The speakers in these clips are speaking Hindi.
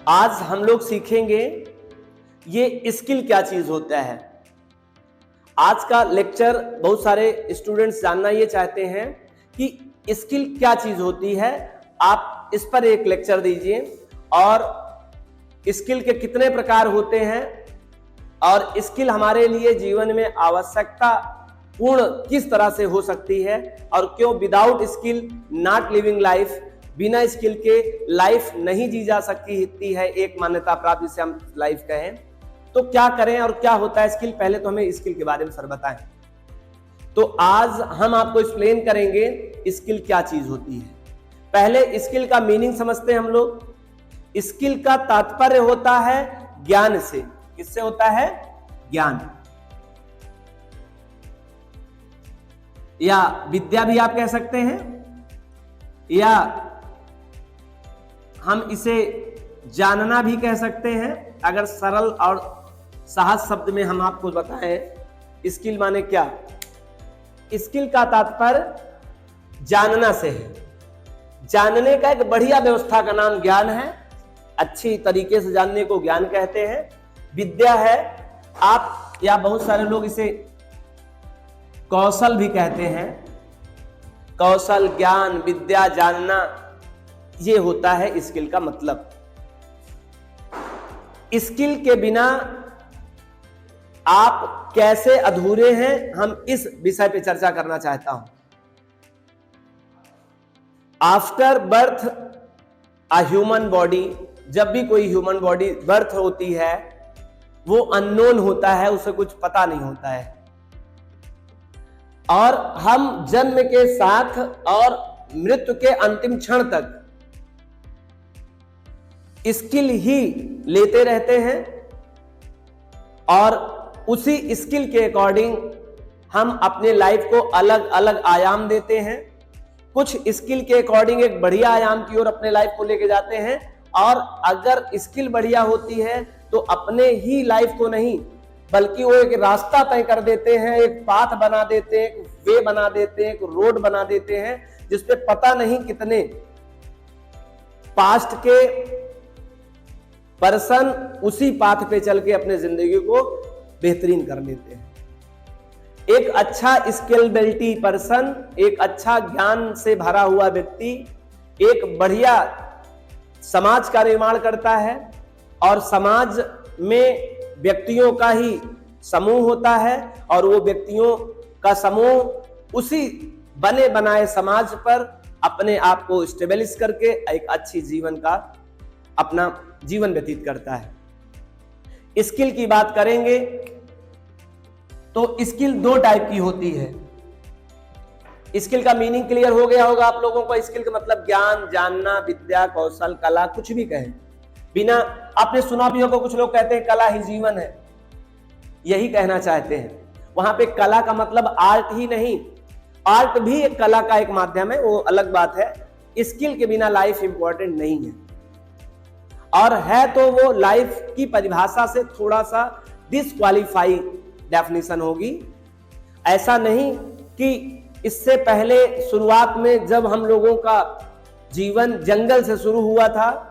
आज हम लोग सीखेंगे ये स्किल क्या चीज होता है। आज का लेक्चर बहुत सारे स्टूडेंट्स जानना ये चाहते हैं कि स्किल क्या चीज होती है। आप इस पर एक लेक्चर दीजिए और स्किल के कितने प्रकार होते हैं और स्किल हमारे लिए जीवन में आवश्यकता पूर्ण किस तरह से हो सकती है और क्यों without skill not living life, बिना स्किल के लाइफ नहीं जी जा सकती है, एक मान्यता प्राप्त जिसे हम लाइफ कहें। तो क्या करें और क्या होता है स्किल, पहले तो हमें स्किल के बारे में सर बताएं। तो आज हम आपको एक्सप्लेन करेंगे स्किल क्या चीज होती है। पहले स्किल का मीनिंग समझते हैं हम लोग। स्किल का तात्पर्य होता है ज्ञान से। किससे होता है? ज्ञान या विद्या भी आप कह सकते हैं, या हम इसे जानना भी कह सकते हैं। अगर सरल और सहज शब्द में हम आपको बताएं स्किल माने क्या। स्किल का तात्पर्य जानना से है। जानने का एक बढ़िया व्यवस्था का नाम ज्ञान है। अच्छी तरीके से जानने को ज्ञान कहते हैं। विद्या है, आप या बहुत सारे लोग इसे कौशल भी कहते हैं। कौशल, ज्ञान, विद्या, जानना, ये होता है स्किल का मतलब। स्किल के बिना आप कैसे अधूरे हैं, हम इस विषय पे चर्चा करना चाहता हूं। After birth a human body, जब भी कोई ह्यूमन बॉडी बर्थ होती है वो अननोन होता है, उसे कुछ पता नहीं होता है। और हम जन्म के साथ और मृत्यु के अंतिम क्षण तक स्किल ही लेते रहते हैं और उसी स्किल के अकॉर्डिंग हम अपने लाइफ को अलग अलग आयाम देते हैं। कुछ स्किल के अकॉर्डिंग एक बढ़िया आयाम की ओर अपने लाइफ को लेके जाते हैं, और अगर स्किल बढ़िया होती है तो अपने ही लाइफ को नहीं बल्कि वो एक रास्ता तय कर देते हैं, एक पाथ बना देते हैं, एक वे बना देते हैं, एक रोड बना देते हैं, जिसपे पता नहीं कितने पास्ट के पर्सन उसी पाथ पे चल के अपने जिंदगी को बेहतरीन कर लेते हैं। एक अच्छा स्किलेबिलिटी पर्सन, एक अच्छा ज्ञान से भरा हुआ व्यक्ति एक बढ़िया समाज का निर्माण करता है, और समाज में व्यक्तियों का ही समूह होता है, और वो व्यक्तियों का समूह उसी बने बनाए समाज पर अपने आप को स्टेबलिश करके एक अच्छी जीवन का अपना जीवन व्यतीत करता है। स्किल की बात करेंगे तो स्किल दो टाइप की होती है। स्किल का मीनिंग क्लियर हो गया होगा आप लोगों को। स्किल का मतलब ज्ञान, जानना, विद्या, कौशल, कला, कुछ भी कहें। बिना आपने सुना भी होगा, कुछ लोग कहते हैं कला ही जीवन है, यही कहना चाहते हैं। वहां पे कला का मतलब आर्ट ही नहीं, आर्ट भी एक कला का एक माध्यम है, वो अलग बात है। स्किल के बिना लाइफ इंपॉर्टेंट नहीं है, और है तो वो लाइफ की परिभाषा से थोड़ा सा डिसक्वालीफाई डेफिनेशन होगी। ऐसा नहीं कि इससे पहले शुरुआत में जब हम लोगों का जीवन जंगल से शुरू हुआ था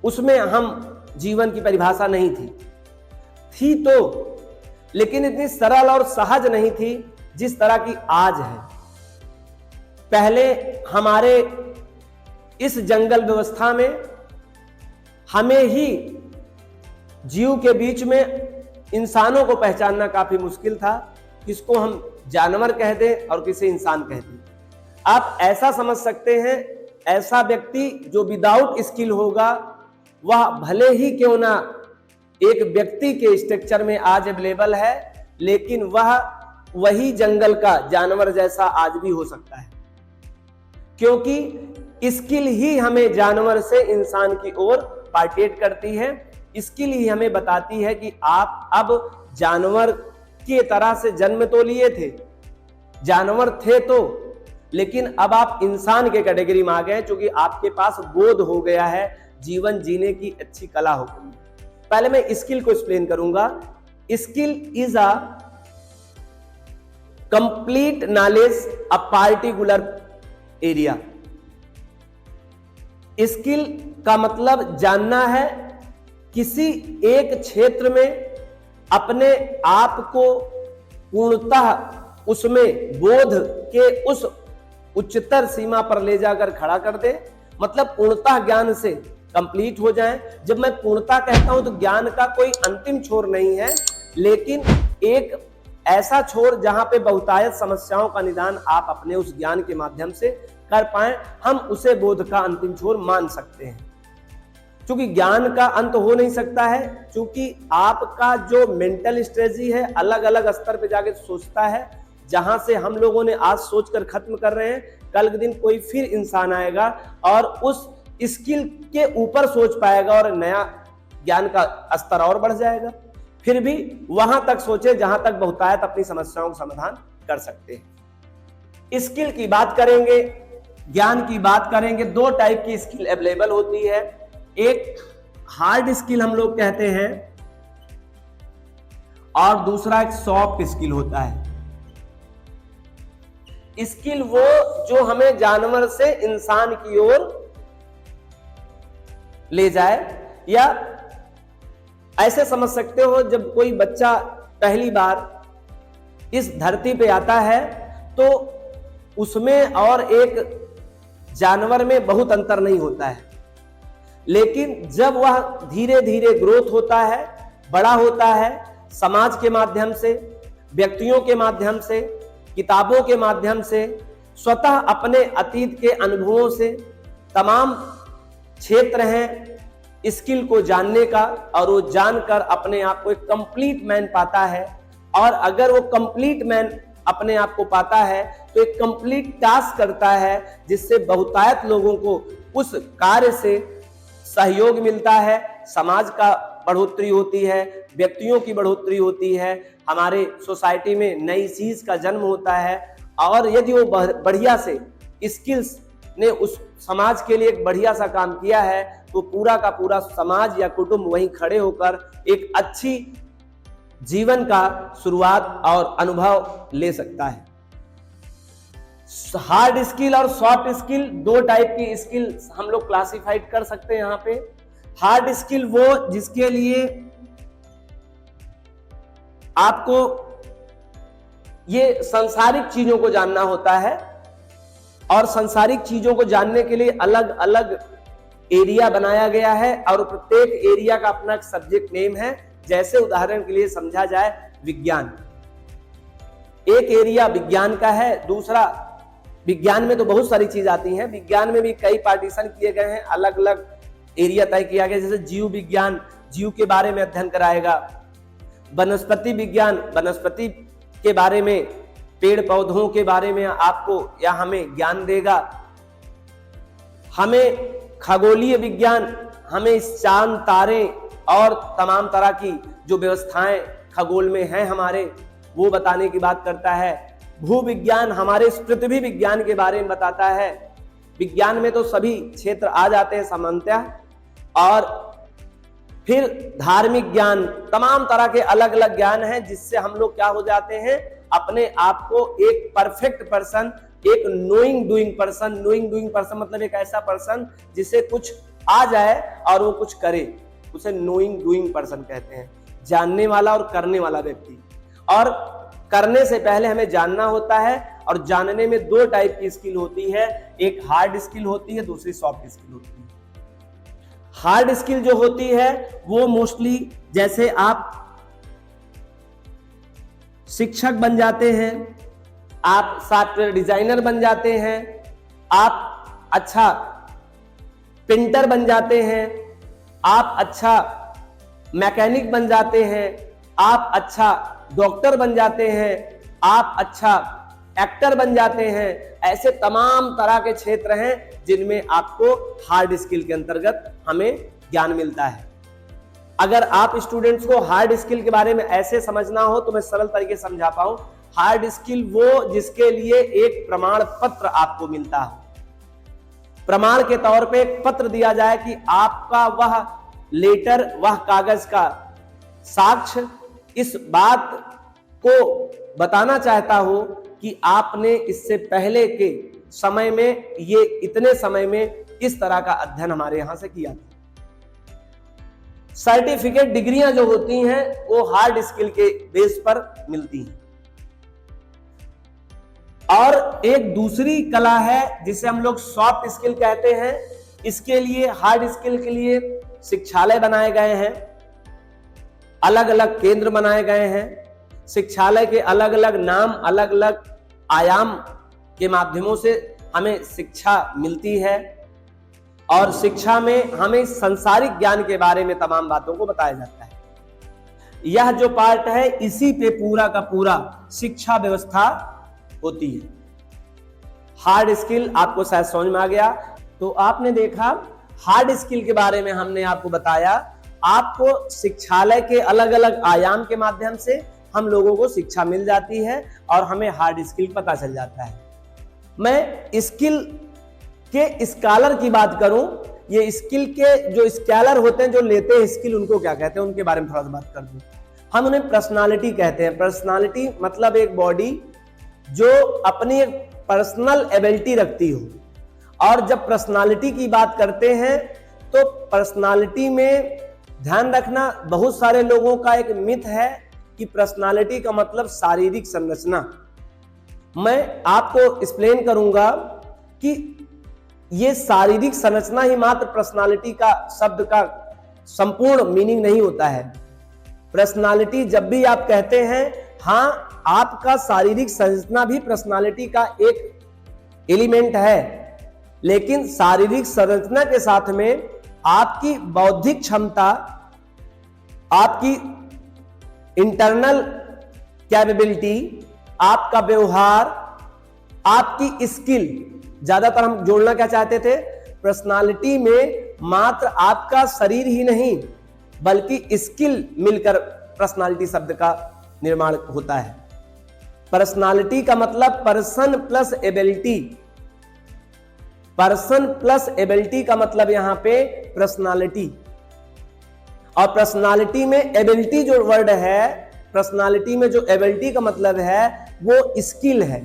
उसमें हम जीवन की परिभाषा नहीं थी तो, लेकिन इतनी सरल और सहज नहीं थी जिस तरह की आज है। पहले हमारे इस जंगल व्यवस्था में हमें ही जीव के बीच में इंसानों को पहचानना काफी मुश्किल था, किसको हम जानवर कह दें और किसे इंसान कह दें। आप ऐसा समझ सकते हैं, ऐसा व्यक्ति जो विदाउट स्किल होगा वह भले ही क्यों ना एक व्यक्ति के स्ट्रक्चर में आज अवेलेबल है, लेकिन वह वही जंगल का जानवर जैसा आज भी हो सकता है, क्योंकि स्किल ही हमें जानवर से इंसान की ओर पार्टिएट करती है। स्किल ही हमें बताती है कि आप अब जानवर की तरह से जन्म तो लिए थे, जानवर थे तो, लेकिन अब आप इंसान के कैटेगरी में आ गए, क्योंकि आपके पास बोध हो गया है, जीवन जीने की अच्छी कला हो गई। पहले मैं स्किल को एक्सप्लेन करूंगा। Skill is a complete knowledge a particular area. Skill का मतलब जानना है, किसी एक क्षेत्र में अपने आप को पूर्णतः उसमें बोध के उस उच्चतर सीमा पर ले जाकर खड़ा कर दे, मतलब पूर्णतः ज्ञान से कंप्लीट हो जाए। जब मैं पूर्णता कहता हूं तो ज्ञान का कोई अंतिम छोर नहीं है, लेकिन एक ऐसा छोर जहां पे बहुतायत समस्याओं का निदान आप अपने उस ज्ञान के माध्यम से कर पाए, हम उसे बोध का अंतिम छोर मान सकते हैं। क्योंकि ज्ञान का अंत हो नहीं सकता है, क्योंकि आपका जो मेंटल स्ट्रेटजी है अलग अलग स्तर पे जाके सोचता है। जहां से हम लोगों ने आज सोचकर खत्म कर रहे हैं, कल के दिन कोई फिर इंसान आएगा और उस स्किल के ऊपर सोच पाएगा और नया ज्ञान का स्तर और बढ़ जाएगा। फिर भी वहां तक सोचे जहां तक बहुतायत अपनी समस्याओं का समाधान कर सकते हैं। स्किल की बात करेंगे, ज्ञान की बात करेंगे, दो टाइप की स्किल अवेलेबल होती है। एक हार्ड स्किल हम लोग कहते हैं और दूसरा एक सॉफ्ट स्किल होता है। स्किल वो जो हमें जानवर से इंसान की ओर ले जाए, या ऐसे समझ सकते हो जब कोई बच्चा पहली बार इस धरती पे आता है तो उसमें और एक जानवर में बहुत अंतर नहीं होता है, लेकिन जब वह धीरे धीरे ग्रोथ होता है, बड़ा होता है, समाज के माध्यम से, व्यक्तियों के माध्यम से, किताबों के माध्यम से, स्वतः अपने अतीत के अनुभवों से, तमाम क्षेत्र हैं स्किल को जानने का, और वो जानकर अपने आप को एक कंप्लीट मैन पाता है। और अगर वो कंप्लीट मैन अपने आप को पाता है तो एक कंप्लीट टास्क करता है, जिससे बहुतायत लोगों को उस कार्य से सहयोग मिलता है, समाज का बढ़ोतरी होती है, व्यक्तियों की बढ़ोतरी होती है, हमारे सोसाइटी में नई चीज का जन्म होता है। और यदि वो बढ़िया से स्किल्स ने उस समाज के लिए एक बढ़िया सा काम किया है तो पूरा का पूरा समाज या कुटुंब वहीं खड़े होकर एक अच्छी जीवन का शुरुआत और अनुभव ले सकता है। हार्ड स्किल और सॉफ्ट स्किल, दो टाइप की स्किल हम लोग क्लासिफाइड कर सकते हैं। यहाँ पे हार्ड स्किल वो जिसके लिए आपको ये सांसारिक चीजों को जानना होता है, और सांसारिक चीजों को जानने के लिए अलग अलग एरिया बनाया गया है, और प्रत्येक एरिया का अपना सब्जेक्ट नेम है। जैसे उदाहरण के लिए समझा जाए विज्ञान, एक एरिया विज्ञान का है, दूसरा विज्ञान में तो बहुत सारी चीज आती हैं, विज्ञान में भी कई पार्टीशन किए गए हैं, अलग अलग एरिया तय किया गया। जैसे जीव विज्ञान, जीव के बारे में अध्ययन कराएगा, वनस्पति विज्ञान, वनस्पति के बारे में, पेड़ पौधों के बारे में आपको या हमें ज्ञान देगा। हमें खगोलीय विज्ञान, हमें चांद, तारे और तमाम तरह की जो व्यवस्थाएं खगोल में हैं हमारे, वो बताने की बात करता है। भूविज्ञान हमारे इस पृथ्वी विज्ञान के बारे में बताता है। विज्ञान में तो सभी क्षेत्र आ जाते हैं सामान्यतः। और फिर धार्मिक ज्ञान, तमाम तरह के अलग अलग ज्ञान हैं, जिससे हम लोग क्या हो जाते हैं, अपने आप को एक परफेक्ट पर्सन, एक knowing doing person. Knowing doing person मतलब एक ऐसा पर्सन जिसे कुछ आ जाए और वो कुछ करे, उसे नोइंग डूइंग पर्सन कहते हैं। जानने वाला और करने वाला व्यक्ति। और करने से पहले हमें जानना होता है, और जानने में दो टाइप की स्किल होती है, एक हार्ड स्किल होती है, दूसरी सॉफ्ट स्किल होती है। हार्ड स्किल जो होती है वो मोस्टली जैसे आप शिक्षक बन जाते हैं, आप सॉफ्टवेयर डिजाइनर बन जाते हैं, आप अच्छा पेंटर बन जाते हैं, आप अच्छा मैकेनिक बन जाते हैं, आप अच्छा डॉक्टर बन जाते हैं, आप अच्छा एक्टर बन जाते हैं। ऐसे तमाम तरह के क्षेत्र हैं जिनमें आपको हार्ड स्किल के अंतर्गत हमें ज्ञान मिलता है। अगर आप स्टूडेंट्स को हार्ड स्किल के बारे में ऐसे समझना हो तो मैं सरल तरीके से समझा पाऊं। हार्ड स्किल वो जिसके लिए एक प्रमाण पत्र आपको मिलता हो, प्रमाण के तौर पे एक पत्र दिया जाए कि आपका वह लेटर, वह कागज का साक्ष्य इस बात को बताना चाहता हो कि आपने इससे पहले के समय में, ये इतने समय में इस तरह का अध्ययन हमारे यहां से किया था। सर्टिफिकेट डिग्रियां जो होती हैं वो हार्ड स्किल के बेस पर मिलती हैं। और एक दूसरी कला है जिसे हम लोग सॉफ्ट स्किल कहते हैं। इसके लिए, हार्ड स्किल के लिए शिक्षालय बनाए गए हैं, अलग अलग केंद्र बनाए गए हैं। शिक्षालय के अलग अलग नाम, अलग अलग आयाम के माध्यमों से हमें शिक्षा मिलती है और शिक्षा में हमें सांसारिक ज्ञान के बारे में तमाम बातों को बताया जाता है। यह जो पार्ट है इसी पे पूरा का पूरा शिक्षा व्यवस्था होती है। हार्ड स्किल आपको शायद समझ में आ गया। तो आपने देखा हार्ड स्किल के बारे में हमने आपको बताया। आपको शिक्षालय के अलग अलग आयाम के माध्यम से हम लोगों को शिक्षा मिल जाती है और हमें हार्ड स्किल पता चल जाता है। मैं स्किल के स्कॉलर की बात करूं, ये स्किल के जो स्कॉलर होते हैं, जो लेते हैं स्किल, उनको क्या कहते हैं, उनके बारे में थोड़ा सा बात कर दूं। हम उन्हें पर्सनालिटी कहते हैं। पर्सनालिटी मतलब एक बॉडी जो अपनी एक पर्सनल एबिलिटी रखती हो। और जब पर्सनालिटी की बात करते हैं तो पर्सनालिटी में ध्यान रखना, बहुत सारे लोगों का एक मिथ है कि पर्सनालिटी का मतलब शारीरिक संरचना। मैं आपको एक्सप्लेन करूंगा कि ये शारीरिक संरचना ही मात्र पर्सनालिटी का शब्द का संपूर्ण मीनिंग नहीं होता है। पर्सनालिटी जब भी आप कहते हैं, हाँ, आपका शारीरिक संरचना भी पर्सनालिटी का एक एलिमेंट है, लेकिन शारीरिक संरचना के साथ में आपकी बौद्धिक क्षमता, आपकी इंटरनल कैपेबिलिटी, आपका व्यवहार, आपकी स्किल, ज्यादातर हम जोड़ना क्या चाहते थे, पर्सनालिटी में मात्र आपका शरीर ही नहीं बल्कि स्किल मिलकर पर्सनालिटी शब्द का निर्माण होता है। पर्सनालिटी का मतलब person plus ability. Person plus ability का मतलब यहां पे पर्सनालिटी। और पर्सनालिटी में एबिलिटी जो वर्ड है, पर्सनालिटी में जो एबिलिटी का मतलब है वो स्किल है।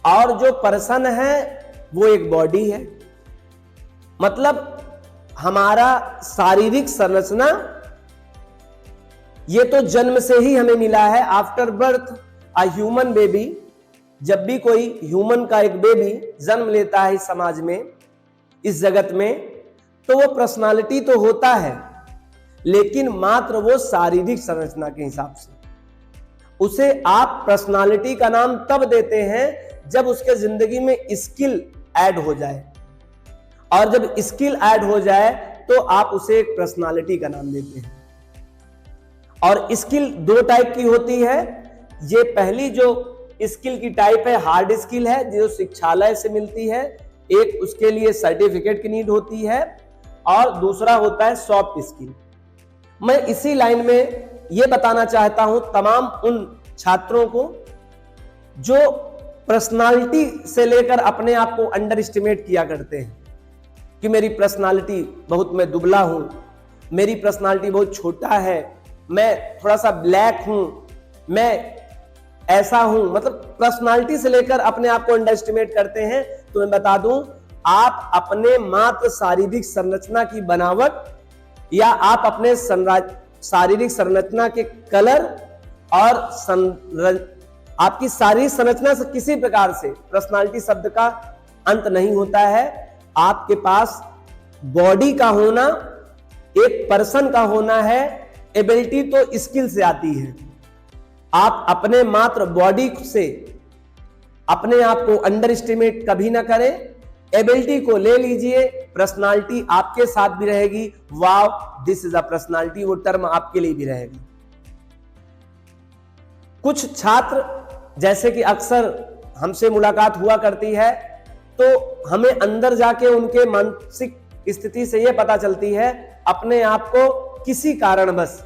और जो पर्सन है वो एक बॉडी है। मतलब हमारा शारीरिक संरचना ये तो जन्म से ही हमें मिला है। After birth a human baby, जब भी कोई ह्यूमन का एक बेबी जन्म लेता है इस समाज में, इस जगत में, तो वो पर्सनालिटी तो होता है, लेकिन मात्र वो शारीरिक संरचना के हिसाब से। उसे आप पर्सनालिटी का नाम तब देते हैं जब उसके जिंदगी में स्किल ऐड हो जाए। और जब स्किल ऐड हो जाए तो आप उसे एक पर्सनालिटी का नाम देते हैं। और स्किल दो टाइप की होती है। ये पहली जो स्किल की टाइप है हार्ड स्किल है, जो शिक्षालय से मिलती है। एक उसके लिए सर्टिफिकेट की नीड होती है और दूसरा होता है सॉफ्ट स्किल। मैं इसी लाइन में ये बताना चाहता हूं तमाम उन छात्रों को जो पर्सनालिटी से लेकर अपने आप को अंडर एस्टिमेट किया करते हैं कि मेरी पर्सनालिटी बहुत, मैं दुबला हूं, मेरी पर्सनालिटी बहुत छोटा है, मैं थोड़ा सा ब्लैक हूं, मैं ऐसा हूं। मतलब पर्सनालिटी से लेकर अपने आप को अंडर एस्टिमेट करते हैं। तो मैं बता दूं, आप अपने मात्र शारीरिक संरचना की बनावट या आप अपने शारीरिक संरचना के कलर और आपकी शारीरिक संरचना से किसी प्रकार से पर्सनालिटी शब्द का अंत नहीं होता है। आपके पास बॉडी का होना, एक पर्सन का होना है। एबिलिटी तो स्किल से आती है। आप अपने मात्र बॉडी से अपने आप को अंडर एस्टिमेट कभी ना करें। एबिलिटी को ले लीजिए, पर्सनालिटी आपके साथ भी रहेगी। वाव, दिस इज अ पर्सनालिटी, वो टर्म आपके लिए भी रहेगा। कुछ छात्र, जैसे कि अक्सर हमसे मुलाकात हुआ करती है, तो हमें अंदर जाके उनके मानसिक स्थिति से यह पता चलती है, अपने आप को किसी कारणवश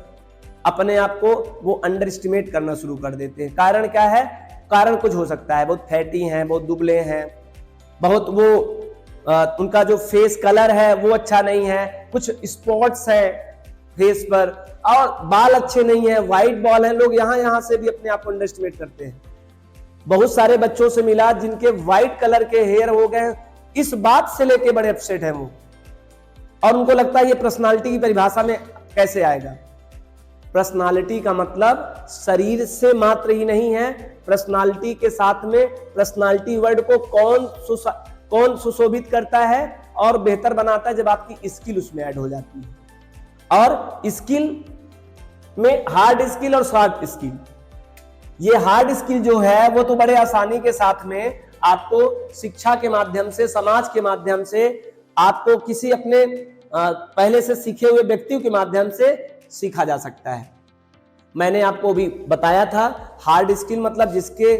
अपने आप को वो अंडर एस्टिमेट करना शुरू कर देते हैं। कारण क्या है? कारण कुछ हो सकता है, बहुत फैटी हैं, बहुत दुबले हैं, बहुत वो उनका जो फेस कलर है वो अच्छा नहीं है, कुछ स्पॉट्स हैं फेस पर, और बाल अच्छे नहीं है, व्हाइट बॉल है। लोग यहां से भी अपने आप को अंडर एस्टिमेट करते हैं। बहुत सारे बच्चों से मिला जिनके व्हाइट कलर के हेयर हो गए, इस बात से लेके बड़े अपसेट हैं वो, और उनको लगता है ये पर्सनालिटी की परिभाषा में कैसे आएगा। पर्सनालिटी का मतलब शरीर से मात्र ही नहीं है, पर्सनालिटी के साथ में पर्सनालिटी वर्ड को कौन सुशोभित करता है और बेहतर बनाता है, जब आपकी स्किल उसमें ऐड हो जाती है। और स्किल में हार्ड स्किल और सॉफ्ट स्किल, ये हार्ड स्किल जो है वो तो बड़े आसानी के साथ में आपको शिक्षा के माध्यम से, समाज के माध्यम से, आपको किसी अपने पहले से सीखे हुए व्यक्तियों के माध्यम से सीखा जा सकता है। मैंने आपको भी बताया था, हार्ड स्किल मतलब जिसके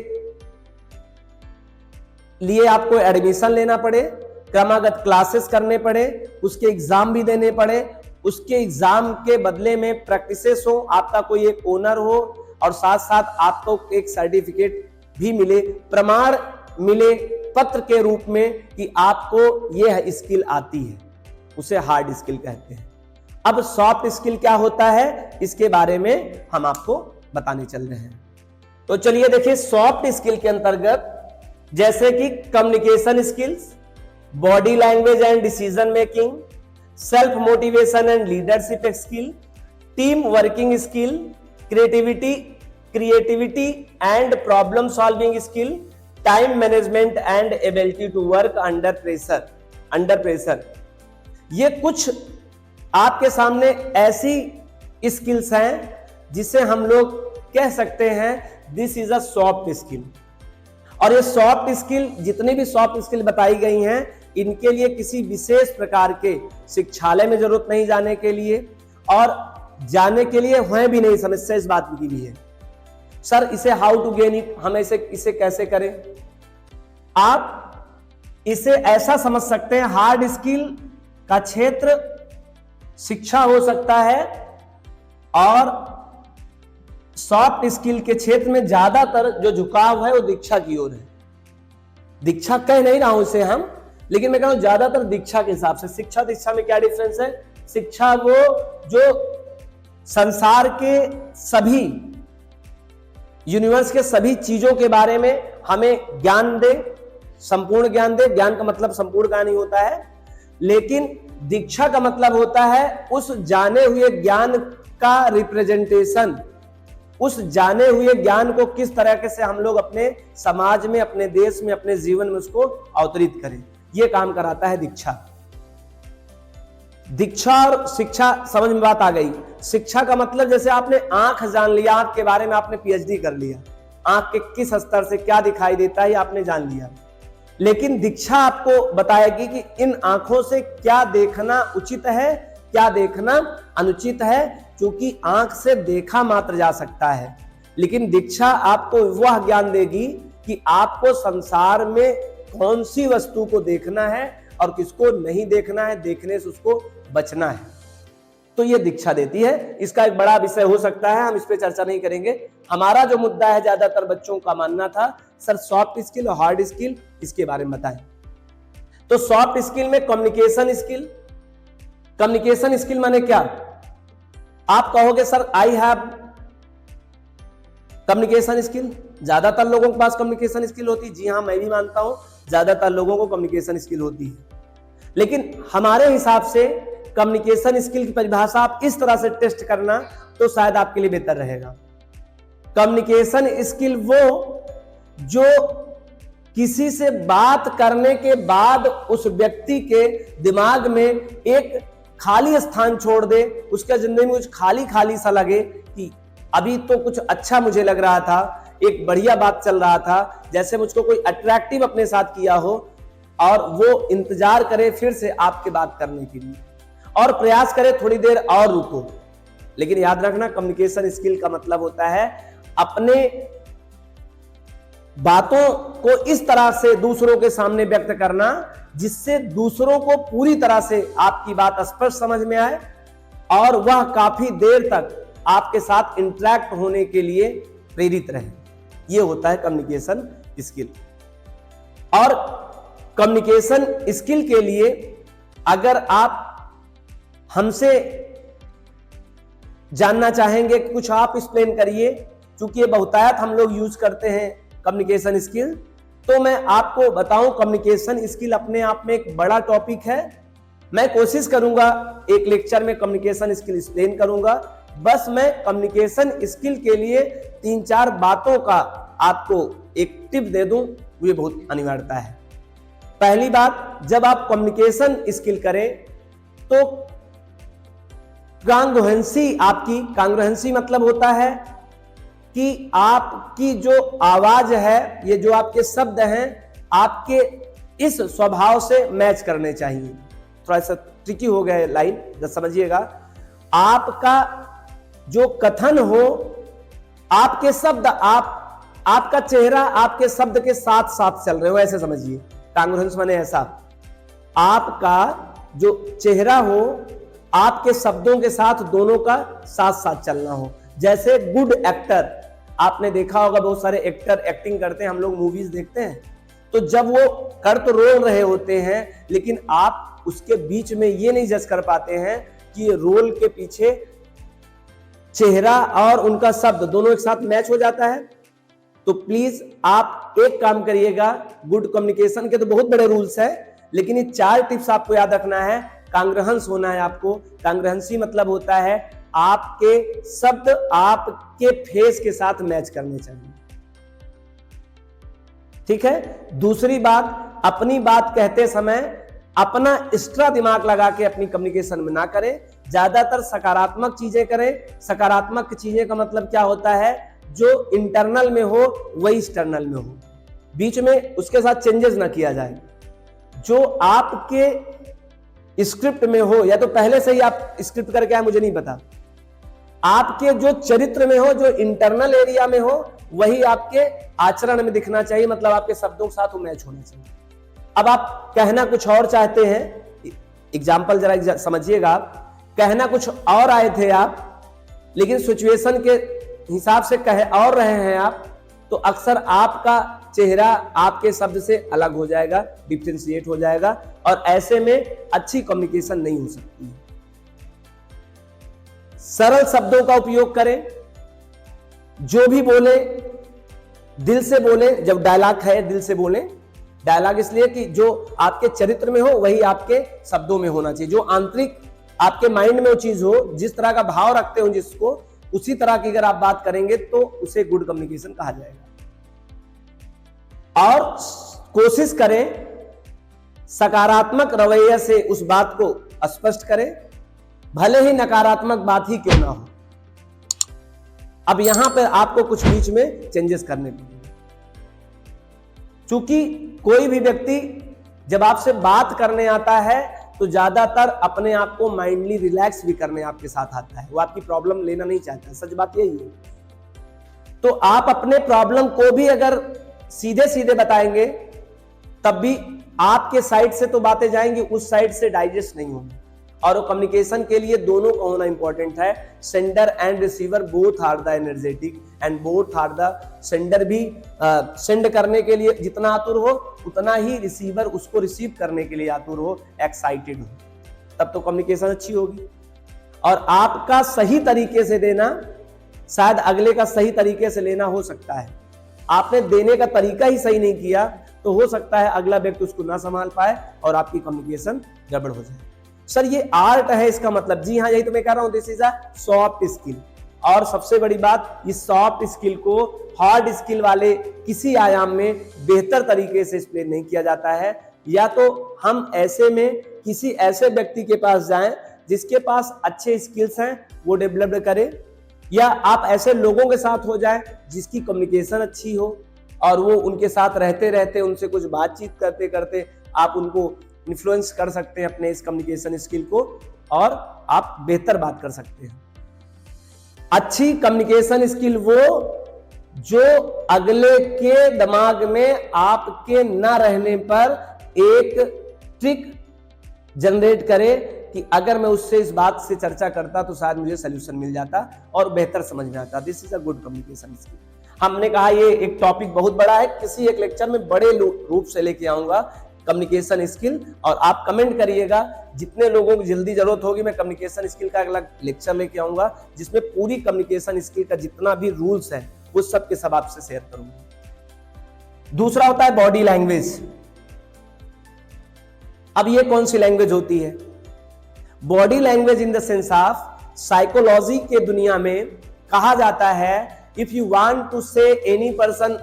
लिए आपको एडमिशन लेना पड़े, क्रमागत क्लासेस करने पड़े, उसके एग्जाम भी देने पड़े, उसके एग्जाम के बदले में प्रैक्टिसेस हो, आपका कोई एक ओनर हो, और साथ साथ आपको एक सर्टिफिकेट भी मिले, प्रमाण मिले पत्र के रूप में कि आपको यह स्किल आती है, उसे हार्ड स्किल कहते हैं। अब सॉफ्ट स्किल क्या होता है, इसके बारे में हम आपको बताने चल रहे हैं। तो चलिए देखिए, सॉफ्ट स्किल के अंतर्गत जैसे कि communication skills, body language and decision making, self motivation and leadership skill, team working skill, creativity and problem solving skill, time management and ability to work under pressure. ये कुछ आपके सामने ऐसी स्किल्स हैं जिसे हम लोग कह सकते हैं this is a soft skill. और ये सॉफ्ट स्किल, जितनी भी सॉफ्ट स्किल बताई गई हैं, इनके लिए किसी विशेष प्रकार के शिक्षालय में जरूरत नहीं जाने के लिए, और जाने के लिए है भी नहीं। समस्या इस बात की भी है, सर इसे हाउ टू गेन इट, हम इसे कैसे करें। आप इसे ऐसा समझ सकते हैं, हार्ड स्किल का क्षेत्र शिक्षा हो सकता है, और सॉफ्ट स्किल के क्षेत्र में ज्यादातर जो झुकाव है वो दीक्षा की ओर है। दीक्षा कह नहीं रहा हूं इसे हम, लेकिन मैं कह रहा हूं ज्यादातर दीक्षा के हिसाब से। शिक्षा दीक्षा में क्या डिफरेंस है? शिक्षा वो जो संसार के सभी, यूनिवर्स के सभी चीजों के बारे में हमें ज्ञान दे, संपूर्ण ज्ञान दे। ज्ञान का मतलब संपूर्ण ज्ञान ही होता है, लेकिन दीक्षा का मतलब होता है उस जाने हुए ज्ञान का रिप्रेजेंटेशन, उस जाने हुए ज्ञान को किस तरह से हम लोग अपने समाज में, अपने देश में, अपने जीवन में उसको अवतरित करें, यह काम कराता है दीक्षा। दीक्षा और शिक्षा समझ में बात आ गई। शिक्षा का मतलब जैसे आपने आंख जान लिया, आंख के बारे में आपने पीएचडी कर लिया, आंख के किस स्तर से क्या दिखाई देता है आपने जान लिया। लेकिन दीक्षा आपको बताएगी कि इन आंखों से क्या देखना उचित है, क्या देखना अनुचित है, क्योंकि आंख से देखा मात्र जा सकता है। लेकिन दीक्षा आपको वह ज्ञान देगी कि आपको संसार में कौन सी वस्तु को देखना है और किसको नहीं देखना है, देखने से उसको बचना है। तो ये दीक्षा देती है। इसका एक बड़ा विषय हो सकता है, हम इस पे चर्चा नहीं करेंगे। हमारा जो मुद्दा है, ज्यादातर बच्चों का मानना था सर सॉफ्ट स्किल और हार्ड स्किल, इसके बारे में बताएं। तो सॉफ्ट स्किल में कम्युनिकेशन स्किल। कम्युनिकेशन स्किल माने क्या? आप कहोगे sir I have communication skill. ज्यादातर लोगों के पास कम्युनिकेशन स्किल होती है। जी हाँ, मैं भी मानता हूं ज्यादातर लोगों को कम्युनिकेशन स्किल होती है। लेकिन हमारे हिसाब से कम्युनिकेशन स्किल की परिभाषा आप इस तरह से टेस्ट करना तो शायद आपके लिए बेहतर रहेगा। कम्युनिकेशन स्किल वो जो किसी से बात करने के बाद उस व्यक्ति के दिमाग में एक खाली स्थान छोड़ दे, उसका जिंदगी में कुछ खाली खाली सा लगे कि अभी तो कुछ अच्छा मुझे लग रहा था, एक बढ़िया बात चल रहा था, जैसे मुझको कोई अट्रैक्टिव अपने साथ किया हो, और वो इंतजार करे फिर से आपके बात करने के लिए और प्रयास करे थोड़ी देर और रुको। लेकिन याद रखना, कम्युनिकेशन स्किल का मतलब होता है अपने बातों को इस तरह से दूसरों के सामने व्यक्त करना जिससे दूसरों को पूरी तरह से आपकी बात स्पष्ट समझ में आए और वह काफी देर तक आपके साथ इंटरेक्ट होने के लिए प्रेरित रहे। यह होता है कम्युनिकेशन स्किल। और कम्युनिकेशन स्किल के लिए अगर आप हमसे जानना चाहेंगे, कुछ आप एक्सप्लेन करिए, क्योंकि ये बहुतायत हम लोग यूज करते हैं कम्युनिकेशन स्किल, तो मैं आपको बताऊं, कम्युनिकेशन स्किल अपने आप में एक बड़ा टॉपिक है। मैं कोशिश करूंगा एक लेक्चर में कम्युनिकेशन स्किल एक्सप्लेन करूंगा। बस मैं कम्युनिकेशन स्किल के लिए 3-4 बातों का आपको एक टिप दे दूं, ये बहुत अनिवार्यता है। पहली बात, जब आप कम्युनिकेशन स्किल करें तो कांग्रुएंसी, आपकी कांग्रुएंसी मतलब होता है कि आपकी जो आवाज है, ये जो आपके शब्द हैं, आपके इस स्वभाव से मैच करने चाहिए। थोड़ा सा ट्रिकी हो गया लाइन, जब समझिएगा। आपका जो कथन हो, आपके शब्द, आपका चेहरा आपके शब्द के साथ साथ चल रहे हो, ऐसे समझिए। कांग्रुएंस माने ऐसा, आपका जो चेहरा हो आपके शब्दों के साथ दोनों का साथ साथ चलना हो। जैसे गुड एक्टर, आपने देखा होगा बहुत सारे एक्टर एक्टिंग करते हैं, हम लोग मूवीज देखते हैं, तो जब वो कर तो रोल रहे होते हैं, लेकिन आप उसके बीच में ये नहीं जज कर पाते हैं कि ये रोल के पीछे चेहरा और उनका शब्द दोनों एक साथ मैच हो जाता है। तो प्लीज आप एक काम करिएगा, गुड कम्युनिकेशन के तो बहुत बड़े रूल्स है, लेकिन ये 4 टिप्स आपको याद रखना है। कांग्रुएंस होना है आपको। कांग्रुएंसी मतलब होता है आपके शब्द आपके फेस के साथ मैच करने चाहिए, ठीक है। दूसरी बात, अपनी बात कहते समय अपना एक्स्ट्रा दिमाग लगा के अपनी कम्युनिकेशन में ना करें, ज्यादातर सकारात्मक चीजें करें। सकारात्मक चीजें का मतलब क्या होता है, जो इंटरनल में हो वही एक्सटर्नल में हो, बीच में उसके साथ चेंजेस ना किया जाए। जो आपके स्क्रिप्ट में हो, या तो पहले से ही आप स्क्रिप्ट करके आए, मुझे नहीं पता, आपके जो चरित्र में हो, जो इंटरनल एरिया में हो, वही आपके आचरण में दिखना चाहिए, मतलब आपके शब्दों के साथ वो मैच होना चाहिए। अब आप कहना कुछ और चाहते हैं, एग्जाम्पल जरा समझिएगा। आप कहना कुछ और आए थे आप, लेकिन सिचुएशन के हिसाब से कह और रहे हैं आप, तो अक्सर आपका चेहरा आपके शब्द से अलग हो जाएगा, डिफरेंशिएट हो जाएगा, और ऐसे में अच्छी कम्युनिकेशन नहीं हो सकती। सरल शब्दों का उपयोग करें, जो भी बोले दिल से बोले। जब डायलॉग है दिल से बोले। डायलॉग इसलिए कि जो आपके चरित्र में हो वही आपके शब्दों में होना चाहिए। जो आंतरिक आपके माइंड में वो चीज हो, जिस तरह का भाव रखते हो जिसको, उसी तरह की अगर आप बात करेंगे तो उसे गुड कम्युनिकेशन कहा जाएगा। और कोशिश करें सकारात्मक रवैया से उस बात को स्पष्ट करें, भले ही नकारात्मक बात ही क्यों ना हो। अब यहां पर आपको कुछ बीच में चेंजेस करने पड़ेंगे, क्योंकि कोई भी व्यक्ति जब आपसे बात करने आता है तो ज्यादातर अपने आप को माइंडली रिलैक्स भी करने आपके साथ आता है, वो आपकी प्रॉब्लम लेना नहीं चाहता। सच बात यही है। तो आप अपने प्रॉब्लम को भी अगर सीधे सीधे बताएंगे, तब भी आपके साइड से तो बातें जाएंगी, उस साइड से डाइजेस्ट नहीं होंगी। और वो कम्युनिकेशन के लिए दोनों का होना इंपॉर्टेंट है। Sender and receiver both are the energetic and both are the, sender भी सेंड करने के लिए जितना आतुर हो, उतना ही रिसीवर उसको रिसीव करने के लिए आतुर हो, एक्साइटेड हो, तब तो कम्युनिकेशन अच्छी होगी। और आपका सही तरीके से देना शायद अगले का सही तरीके से लेना हो सकता है। आपने देने का तरीका ही सही नहीं किया तो हो सकता है अगला व्यक्ति उसको ना संभाल पाए और आपकी कम्युनिकेशन गड़बड़ हो जाए। सर ये आर्ट है इसका मतलब, जी हाँ, यही तो मैं कह रहा हूं, this is a soft skill. और सबसे बड़ी बात, इस सॉफ्ट स्किल को हार्ड स्किल वाले किसी आयाम में बेहतर तरीके से एक्सप्लेन नहीं किया जाता है। या तो हम ऐसे में किसी ऐसे व्यक्ति के पास जाएं जिसके पास अच्छे स्किल्स हैं, वो डेवलप करे, या आप ऐसे लोगों के साथ हो जाएं जिसकी कम्युनिकेशन अच्छी हो और वो उनके साथ रहते रहते उनसे कुछ बातचीत करते करते आप उनको इन्फ्लुएंस कर सकते हैं अपने इस कम्युनिकेशन स्किल को, और आप बेहतर बात कर सकते हैं। अच्छी कम्युनिकेशन स्किल वो जो अगले के दिमाग में आपके ना रहने पर एक ट्रिक जनरेट करे कि अगर मैं उससे इस बात से चर्चा करता तो शायद मुझे सोल्यूशन मिल जाता और बेहतर समझ में आता। This is a good communication skill. हमने कहा ये एक टॉपिक बहुत बड़ा है, किसी एक लेक्चर में बड़े रूप से लेके आऊंगा कम्युनिकेशन स्किल, और आप कमेंट करिएगा। जितने लोगों को जल्दी जरूरत होगी मैं कम्युनिकेशन स्किल का अगला लेक्चर लेके आऊंगा, जिसमें पूरी कम्युनिकेशन स्किल का जितना भी रूल्स है वो सब के सब आपसे शेयर करूंगा। दूसरा होता है बॉडी लैंग्वेज। अब ये कौन सी लैंग्वेज होती है? Body language in the sense of psychology के दुनिया में कहा जाता है, इफ यू वांट टू से any person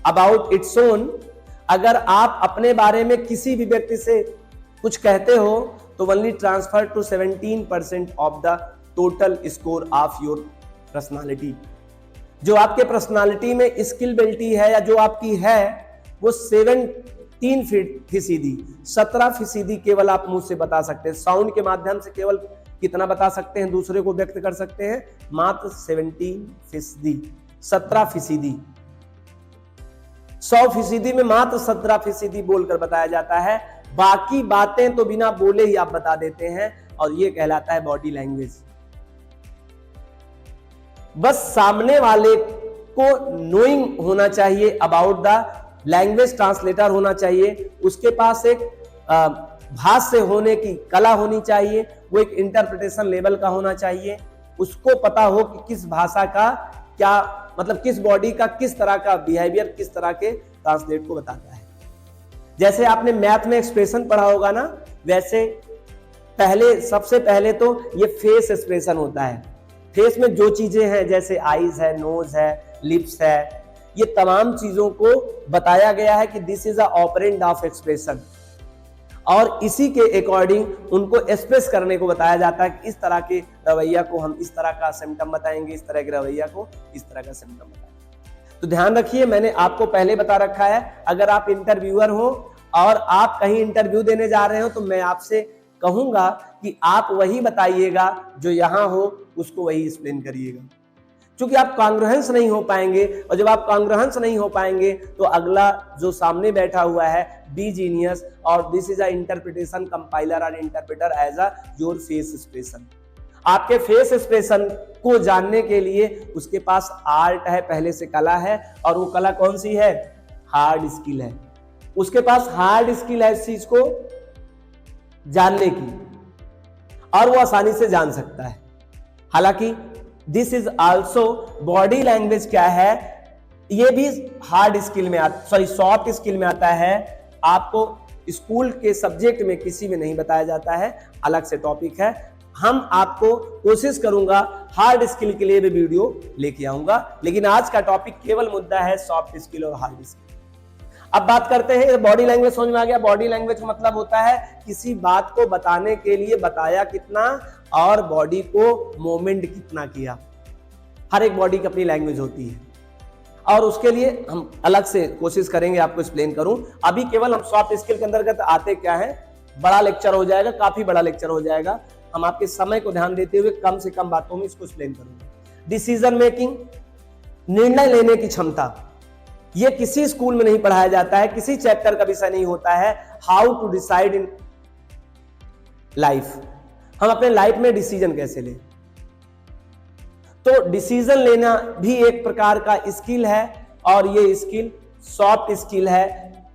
about its own, अगर आप अपने बारे में किसी भी व्यक्ति से कुछ कहते हो तो only transfer to 17% of the total score of your personality. जो आपके पर्सनालिटी में स्किलबिलिटी है या जो आपकी है वो 17% केवल आप मुंह से बता सकते हैं, साउंड के माध्यम से केवल कितना बता सकते हैं, दूसरे को व्यक्त कर सकते हैं, मात्र 17%, 17%। 100% में मात्र 17% बोलकर बताया जाता है, बाकी बातें तो बिना बोले ही आप बता देते हैं, और ये कहलाता है बॉडी लैंग्वेज। बस सामने वाले को नोइंग होना चाहिए अबाउट द लैंग्वेज, ट्रांसलेटर होना चाहिए, उसके पास एक भाष्य होने की कला होनी चाहिए, वो एक इंटरप्रिटेशन लेवल का होना चाहिए, उसको पता हो कि किस भाषा का क्या मतलब, किस बॉडी का किस तरह का बिहेवियर किस तरह के ट्रांसलेट को बताता है। जैसे आपने मैथ में एक्सप्रेशन पढ़ा होगा ना, वैसे सबसे पहले तो ये फेस एक्सप्रेशन होता है। फेस में जो चीजें हैं जैसे आईज है, नोज है, लिप्स है, ये तमाम चीजों को बताया गया है कि this is a operant of expression, और इसी के अकॉर्डिंग उनको एक्सप्रेस करने को बताया जाता है कि इस तरह के रवैया को हम इस तरह का सिम्टम बताएंगे, इस तरह के रवैया को इस तरह का सिम्टम बताएंगे। तो ध्यान रखिए, मैंने आपको पहले बता रखा है, अगर आप इंटरव्यूअर हो और आप कहीं इंटरव्यू देने जा रहे हो तो मैं आपसे कहूंगा कि आप वही बताइएगा जो यहां हो, उसको वही एक्सप्लेन करिएगा, क्योंकि आप कॉन्ग्रुएंस नहीं हो पाएंगे, और जब आप कॉन्ग्रुएंस नहीं हो पाएंगे तो अगला जो सामने बैठा हुआ है बी जीनियस और this is a interpretation compiler और interpreter as a your face expression. आपके फेस एक्सप्रेशन को जानने के लिए उसके पास आर्ट है, पहले से कला है, और वो कला कौन सी है? हार्ड स्किल है। उसके पास हार्ड स्किल है इस चीज को जानने की, और वो आसानी से जान सकता है। हालांकि this is also body language क्या है, ये भी हार्ड स्किल में सॉफ्ट स्किल में आता है। आपको स्कूल के सब्जेक्ट में किसी में नहीं बताया जाता है, अलग से टॉपिक है। हम आपको कोशिश करूंगा हार्ड स्किल के लिए भी वीडियो लेके आऊंगा, लेकिन आज का टॉपिक केवल मुद्दा है सॉफ्ट स्किल और हार्ड स्किल। अब बात करते हैं, बॉडी लैंग्वेज समझ में आ गया। बॉडी लैंग्वेज मतलब होता है किसी बात को बताने के लिए बताया कितना और बॉडी को मूवमेंट कितना किया। हर एक बॉडी की अपनी लैंग्वेज होती है, और उसके लिए हम अलग से कोशिश करेंगे आपको एक्सप्लेन करूं। अभी केवल हम सॉफ्ट स्किल के अंतर्गत आते क्या है, बड़ा लेक्चर हो जाएगा, काफी बड़ा लेक्चर हो जाएगा। हम आपके समय को ध्यान देते हुए कम से कम बातों में इसको एक्सप्लेन करूंगा। डिसीजन मेकिंग, निर्णय लेने की क्षमता, ये किसी स्कूल में नहीं पढ़ाया जाता है, किसी चैप्टर का विषय नहीं होता है। How to decide in life, हम अपने लाइफ में डिसीजन कैसे लें। तो डिसीजन लेना भी एक प्रकार का स्किल है, और ये स्किल सॉफ्ट स्किल है।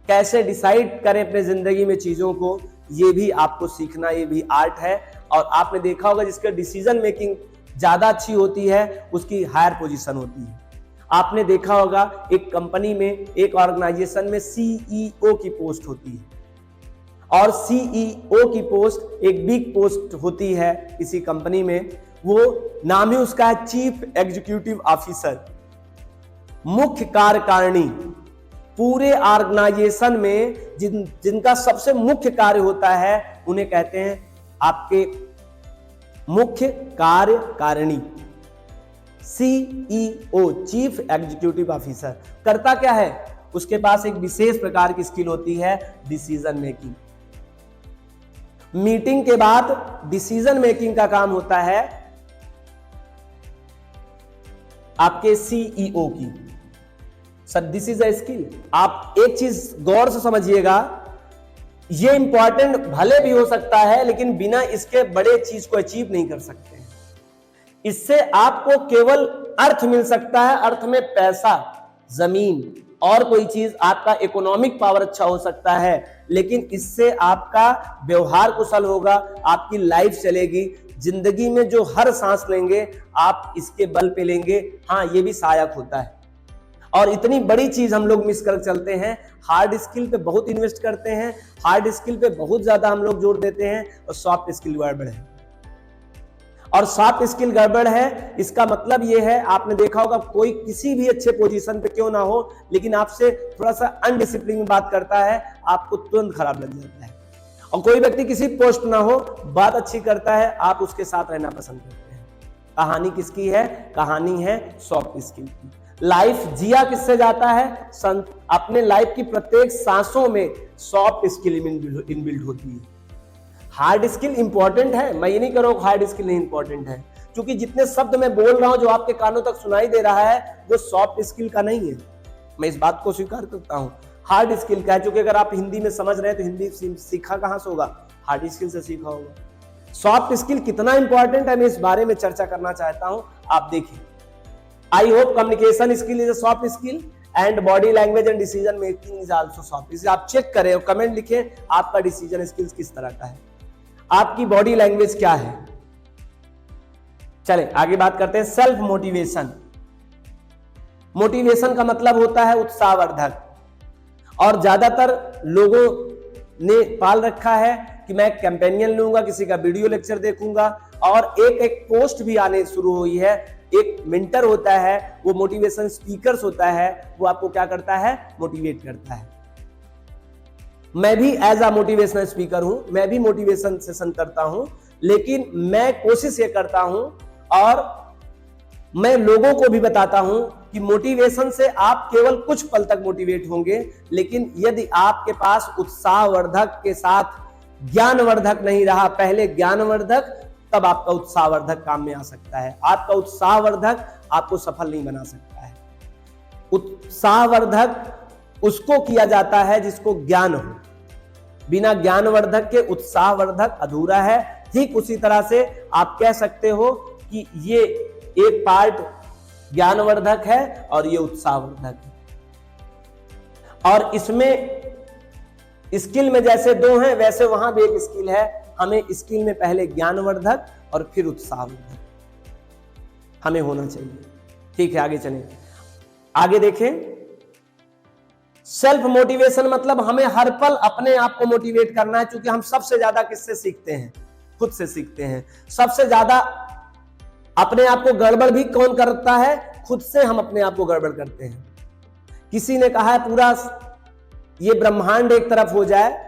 कैसे डिसाइड करें अपने जिंदगी में चीजों को, ये भी आपको सीखना, ये भी आर्ट है। और आपने देखा होगा जिसके डिसीजन मेकिंग ज्यादा अच्छी होती है उसकी हायर पोजीशन होती है। आपने देखा होगा एक कंपनी में, एक ऑर्गेनाइजेशन में सीईओ की पोस्ट होती है, और सीईओ की पोस्ट एक बिग पोस्ट होती है किसी कंपनी में। वो नाम ही उसका है चीफ एग्जीक्यूटिव ऑफिसर, मुख्य कार्यकारिणी। पूरे ऑर्गेनाइजेशन में जिनका सबसे मुख्य कार्य होता है उन्हें कहते हैं आपके मुख्य कार्यकारिणी, सीईओ, चीफ एग्जीक्यूटिव ऑफिसर। करता क्या है? उसके पास एक विशेष प्रकार की स्किल होती है डिसीजन मेकिंग। मीटिंग के बाद डिसीजन मेकिंग का काम होता है आपके सीईओ की। Sir this is a skill. आप एक चीज गौर से समझिएगा, ये इंपॉर्टेंट भले भी हो सकता है, लेकिन बिना इसके बड़े चीज को अचीव नहीं कर सकते। इससे आपको केवल अर्थ मिल सकता है, अर्थ में पैसा, जमीन और कोई चीज, आपका इकोनॉमिक पावर अच्छा हो सकता है, लेकिन इससे आपका व्यवहार कुशल होगा, आपकी लाइफ चलेगी। जिंदगी में जो हर सांस लेंगे आप इसके बल पे लेंगे। हाँ, ये भी सहायक होता है। और इतनी बड़ी चीज हम लोग मिस कर चलते हैं, हार्ड स्किल पे बहुत इन्वेस्ट करते हैं, हार्ड स्किल पे बहुत ज्यादा हम लोग जोर देते हैं और सॉफ्ट स्किल गड़बड़ है। और सॉफ्ट स्किल गड़बड़ है इसका मतलब ये है, आपने देखा होगा कोई किसी भी अच्छे पोजीशन पे क्यों ना हो, लेकिन आपसे थोड़ा सा अनडिसिप्लिन में बात करता है, आपको तुरंत खराब लग जाता है। और कोई व्यक्ति किसी पोस्ट ना हो, बात अच्छी करता है, आप उसके साथ रहना पसंद करते हैं। कहानी किसकी है? कहानी है सॉफ्ट स्किल की। लाइफ जिया किससे जाता है? अपने लाइफ की प्रत्येक सांसों में सॉफ्ट स्किल इनबिल्ट होती है। हार्ड स्किल इंपॉर्टेंट है, मैं ये नहीं कह रहा हूं हार्ड स्किल नहीं इंपॉर्टेंट है, क्योंकि जितने शब्द मैं बोल रहा हूं जो आपके कानों तक सुनाई दे रहा है वो सॉफ्ट स्किल का नहीं है, मैं इस बात को स्वीकार करता हूं। हार्ड स्किल का है, क्योंकि अगर आप हिंदी में समझ रहे हैं तो हिंदी सीखा कहां से होगा? हार्ड स्किल से सीखा होगा। सॉफ्ट स्किल कितना इंपॉर्टेंट है मैं इस बारे में चर्चा करना चाहता हूं, आप देखिए। I hope communication skill is a soft skill and body language and decision making is also soft. इसे आप चेक करें और कमेंट लिखें आपका डिसीजन स्किल्स किस तरह का है, आपकी बॉडी लैंग्वेज क्या है। चले आगे बात करते हैं सेल्फ मोटिवेशन। मोटिवेशन का मतलब होता है उत्साहवर्धक, और ज्यादातर लोगों ने पाल रखा है कि मैं कैंपेनियन लूंगा, किसी का वीडियो लेक्चर देखूंगा, और एक पोस्ट भी आने शुरू हुई है, एक मेंटर होता है, वो मोटिवेशन स्पीकर्स होता है, वो आपको क्या करता है? मोटिवेट करता है। मैं भी एज अ मोटिवेशनल स्पीकर हूं, मैं भी मोटिवेशन सेशन करता हूं, लेकिन मैं कोशिश ये करता हूं और मैं लोगों को भी बताता हूं कि मोटिवेशन से आप केवल कुछ पल तक मोटिवेट होंगे, लेकिन यदि आपके पास उत्साहवर्धक के साथ ज्ञानवर्धक नहीं रहा, पहले ज्ञानवर्धक तब आपका उत्साहवर्धक काम में आ सकता है। आपका उत्साहवर्धक आपको सफल नहीं बना सकता है। उत्साहवर्धक उसको किया जाता है जिसको ज्ञान हो, बिना ज्ञानवर्धक के उत्साहवर्धक अधूरा है। ठीक उसी तरह से आप कह सकते हो कि ये एक पार्ट ज्ञानवर्धक है और ये उत्साहवर्धक है, और इसमें स्किल में जैसे दो हैं वैसे वहां भी एक स्किल है। हमें स्किल में पहले ज्ञानवर्धक और फिर उत्साहवर्धक हमें होना चाहिए। ठीक है, आगे चलें। आगे देखें, सेल्फ मोटिवेशन मतलब हमें हर पल अपने आप को मोटिवेट करना है, क्योंकि हम सबसे ज्यादा किससे सीखते हैं? खुद से सीखते हैं। सबसे ज्यादा अपने आप को गड़बड़ भी कौन करता है? खुद से हम अपने आप को गड़बड़ करते हैं। किसी ने कहा है पूरा ये ब्रह्मांड एक तरफ हो जाए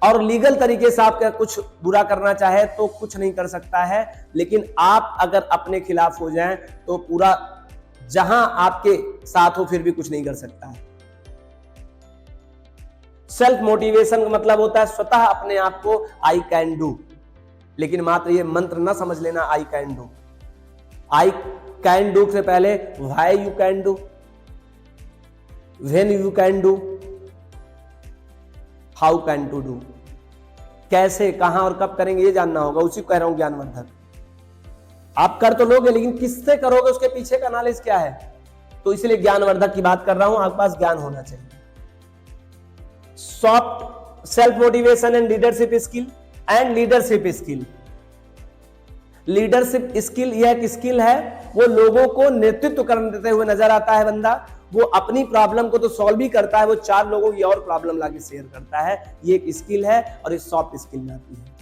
और लीगल तरीके से आप कुछ बुरा करना चाहे तो कुछ नहीं कर सकता है, लेकिन आप अगर अपने खिलाफ हो जाएं तो पूरा जहां आपके साथ हो फिर भी कुछ नहीं कर सकता है। सेल्फ मोटिवेशन का मतलब होता है स्वतः अपने आप को आई कैन डू, लेकिन मात्र ये मंत्र ना समझ लेना I can do. I can do से पहले why you can do, when you can do, how can to do, कैसे, कहां और कब करेंगे ये जानना होगा। उसी को कह रहा हूं ज्ञानवर्धक। आप कर तो लोगे, लेकिन किससे करोगे उसके पीछे का नॉलेज क्या है? तो इसलिए ज्ञानवर्धक की बात कर रहा हूं, आपके पास ज्ञान होना चाहिए। Soft self motivation and leadership skill and leadership skill. Leadership skill यह एक स्किल है, वो लोगों को नेतृत्व करते हुए नजर आता है बंदा। वो अपनी प्रॉब्लम को तो सॉल्व भी करता है, वो 4 लोगों की और प्रॉब्लम लाके शेयर करता है। ये एक स्किल है और ये सॉफ्ट स्किल में आती है।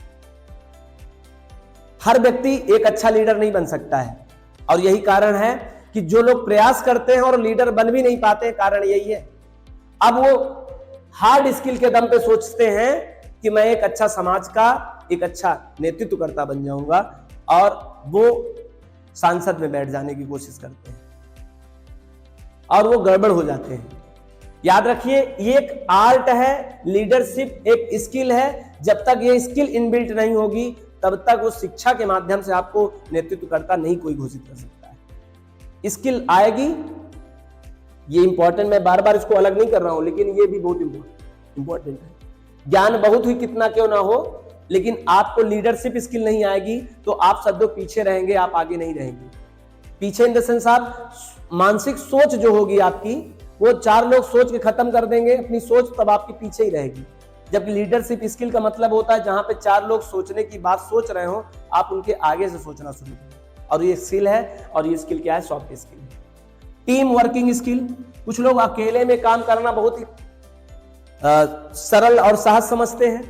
हर व्यक्ति एक अच्छा लीडर नहीं बन सकता है, और यही कारण है कि जो लोग प्रयास करते हैं और लीडर बन भी नहीं पाते, कारण यही है। अब वो हार्ड स्किल के दम पे सोचते हैं कि मैं एक अच्छा समाज का एक अच्छा नेतृत्वकर्ता बन जाऊंगा, और वो सांसद में बैठ जाने की कोशिश करते हैं और वो गड़बड़ हो जाते हैं। याद रखिए, ये एक आर्ट है, लीडरशिप एक स्किल है। जब तक ये स्किल इनबिल्ट नहीं होगी तब तक वो शिक्षा के माध्यम से आपको नेतृत्वकर्ता नहीं कोई घोषित कर सकता है। स्किल आएगी, ये इंपॉर्टेंट, मैं बार बार इसको अलग नहीं कर रहा हूं, लेकिन ये भी बहुत इंपॉर्टेंट है। ज्ञान बहुत ही कितना क्यों ना हो, लेकिन आपको लीडरशिप स्किल नहीं आएगी तो आप सब लोग पीछे रहेंगे, आप आगे नहीं रहेंगे। पीछे इन द सेंस आप मानसिक सोच जो होगी आपकी, वो 4 लोग सोच के खत्म कर देंगे अपनी सोच, तब आपके पीछे ही रहेगी। जबकि लीडरशिप स्किल का मतलब होता है जहां पे 4 लोग सोचने की बात सोच रहे हो, आप उनके आगे से सोचना शुरू करें, और ये स्किल है। और ये स्किल क्या है? Soft skill. Team working skill, कुछ लोग अकेले में काम करना बहुत ही सरल और सहज समझते हैं,